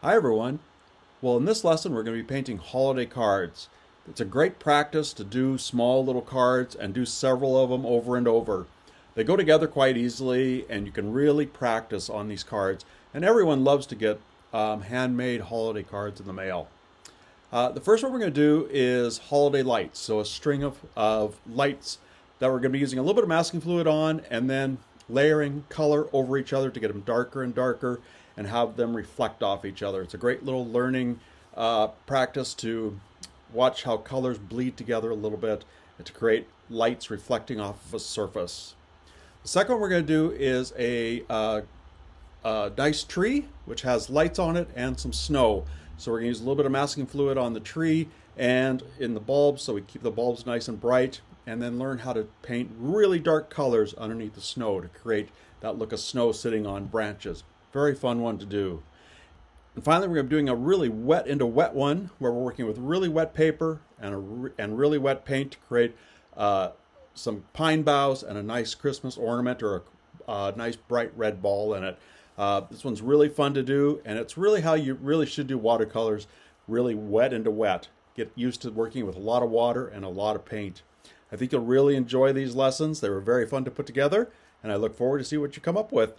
Hi everyone. Well, in this lesson we're going to be painting holiday cards. It's a great practice to do small little cards and do several of them over and over. They go together quite easily and you can really practice on these cards. And everyone loves to get handmade holiday cards in the mail. The first one we're going to do is holiday lights. So a string of lights that we're going to be using a little bit of masking fluid on and then layering color over each other to get them darker and darker and have them reflect off each other. It's a great little learning practice to watch how colors bleed together a little bit and to create lights reflecting off of a surface. The second one we're going to do is a nice tree which has lights on it and some snow. So we're going to use a little bit of masking fluid on the tree and in the bulbs so we keep the bulbs nice and bright, and then learn how to paint really dark colors underneath the snow to create that look of snow sitting on branches. Very fun one to do. And finally, we're doing a really wet into wet one where we're working with really wet paper and really wet paint to create some pine boughs and a nice Christmas ornament or a nice bright red ball in it. This one's really fun to do, and it's really how you really should do watercolors, really wet into wet. Get used to working with a lot of water and a lot of paint. I think you'll really enjoy these lessons. They were very fun to put together, and I look forward to see what you come up with.